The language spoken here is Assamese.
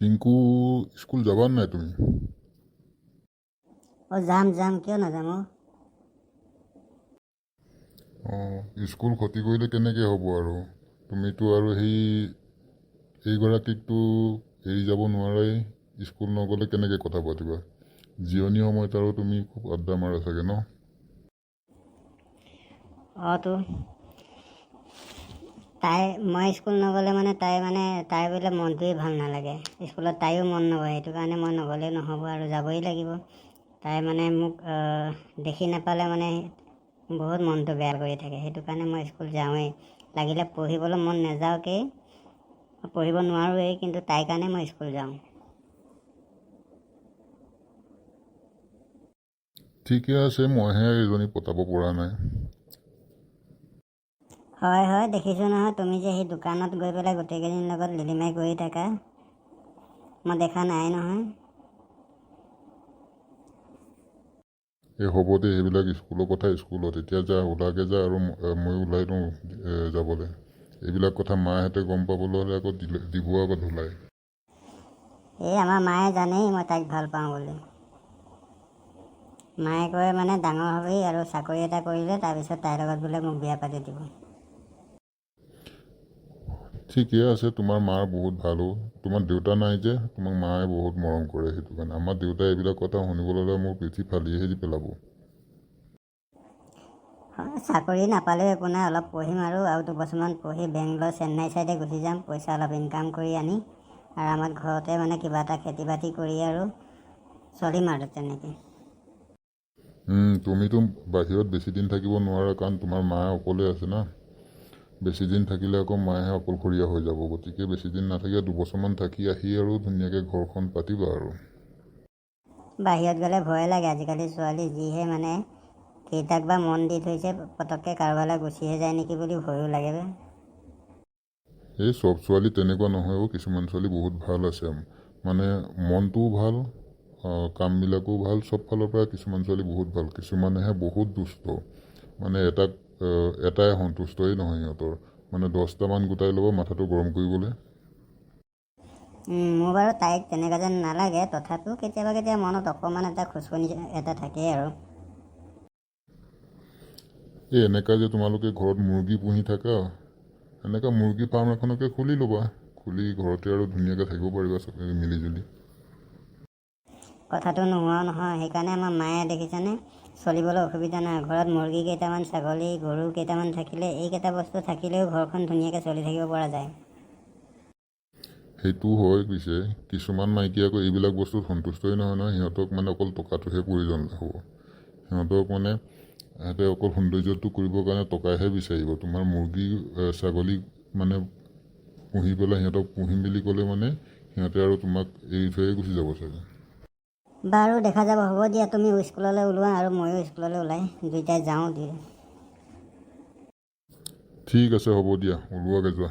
পিংকু স্কুল যাবা নাই তুমি? যাম কিয় নাযাম স্কুল ক্ষতি কৰিলে কেনেকৈ হ'ব আৰু তুমিতো আৰু এইগৰাকীকতো এৰি যাব নোৱাৰাই। স্কুল নগ'লে কেনেকৈ কথা পাতিবা? জিৰণি সময়ত আৰু তুমি খুব আড্ডা মাৰা চাগে ন? তো মই স্কুল নগ'লে তাইৰ বোলে মনটোৱেই ভাল নালাগে। স্কুলত তাইও মন নবহে, সেইটো কাৰণে মই নগ'লেই নহ'ব আৰু যাবই লাগিব। তাই মোক দেখি নাপালে বহুত মনটো বেয়া কৰি থাকে, সেইটো কাৰণে মই স্কুল যাওঁৱেই। লাগিলে পঢ়িবলৈ মন নাযাওঁকেই, পঢ়িব নোৱাৰোৱেই, কিন্তু তাইৰ কাৰণে মই স্কুল যাওঁ। ঠিকে আছে, মইহে এজনী পতাব পৰা নাই। হয় দেখিছোঁ নহয়, তুমি যে সেই দোকানত গৈ পেলাই গোটেইকেইজনীৰ লগত লিলিমাই কৰি থাকা, মই দেখা নাই নহয়। হ'ব দে, সেইবিলাক স্কুলৰ কথা স্কুলত। এতিয়া যা, ওলাগে যা, আৰু মই ওলাই দিওঁ যাবলৈ। এইবিলাক কথা মাহঁতে গম পাবলৈ হ'লে আকৌ দিব আকৌ ধুলাই। আমাৰ মায়ে জানেই মই তাইক ভাল পাওঁ বুলি। মায়ে কয় ডাঙৰ হ'বি আৰু চাকৰি এটা কৰিলে তাৰপিছত তাইৰ লগত বোলে মোক বিয়া পাতি দিব। ঠিকে আছে, তোমাৰ মাৰ বহুত ভাল। তোমাৰ দেউতা নাই যে, তোমাক মায়ে বহুত মৰম কৰে, সেইটো কাৰণে। আমাৰ দেউতাই এইবিলাক কথা শুনিবলৈ হ'লে মোৰ পিঠি ফালিহে পেলাব। চাকৰি নাপালেও একো নাই, অলপ পঢ়িম আৰু 2বছৰমান পঢ়ি বেংগলৰ চেন্নাই চাইডে গুচি যাম, পইচা অলপ ইনকাম কৰি আনি আৰামত ঘৰতে কিবা এটা খেতি বাতি কৰি আৰু চলিম আৰু তেনেকৈ। তুমিতো বাহিৰত বেছি দিন থাকিব নোৱাৰা, কাৰণ তোমাৰ মায়ে অকলে আছে না। বেছি দিন থাকিলে আকৌ মায়েহে অকলশৰীয়া হৈ যাব। গতিকে বেছি দিন নাথাকে, 2বছৰমান থাকি আহি আৰু ধুনীয়াকৈ ঘৰখন পাতিবা আৰু। বাহিৰত গ'লে ভয় লাগে, আজিকালি ছোৱালী যিহে কেইটাক বা মন দি থৈছে, পটককৈ কাৰোবালৈ গুচিহে যায় নেকি বুলি ভয়ো লাগে। এই চব ছোৱালী তেনেকুৱা নহয়। কিছুমান ছোৱালী বহুত ভাল আছে, মনটোও ভাল, কামবিলাকো ভাল, চব ফালৰ পৰা কিছুমান ছোৱালী বহুত ভাল। কিছুমানেহে বহুত দুষ্ট, এটাই সন্তুষ্টই নহয় সিহঁতৰ, 10টামান গোটাই ল'ব মাথাটো গৰম কৰিবলৈ। মোৰ বাৰু তাইক তেনেকুৱা যেন নালাগে, তথাপিও কেতিয়াবা মনত অকণমান এটা খুচনি এটা থাকেই আৰু। এনেকা যে তোমালোকে ঘৰত মুৰ্গী পুহি থাকা, এনেকা মুৰ্গী ফাৰ্ম এখনকে খুলি ল'বা। খুলি ঘৰতে আৰু ধুনীয়াকৈ থাকিব পাৰিবা মিলিজুলি। কথাটো নোহোৱাও নহয়, সেইকাৰণে আমাৰ মায়ে দেখিছেনে, চলিবলৈ অসুবিধা নাই। ঘৰত মুৰ্গী কেইটামান, ছাগলী, গৰু কেইটামান থাকিলে, এইকেইটা বস্তু থাকিলেও ঘৰখন ধুনীয়াকৈ চলি থাকিব পৰা যায়। সেইটো হয়, পিছে কিছুমান মাইকী আকৌ এইবিলাক বস্তুত সন্তুষ্টই নহয়। সিহঁতক অকল টকাটোহে প্ৰয়োজন হ'ব। সিহঁতক সিহঁতে অকল সৌন্দৰ্যটো কৰিবৰ কাৰণে টকাহে বিচাৰিব। তোমাৰ মুৰ্গী, ছাগলী পুহি পেলাই সিহঁতক পুহিম বুলি ক'লে সিহঁতে আৰু তোমাক এৰি থৈয়ে গুচি যাব চাগে। বাৰু দেখা যাব, হ'ব দিয়া, তুমি স্কুললৈ ওলোৱা আৰু ময়ো স্কুললৈ ওলাই দুইটাই যাওঁ। ঠিক আছে, হ'ব দিয়া, ওলোৱাগৈ যোৱা।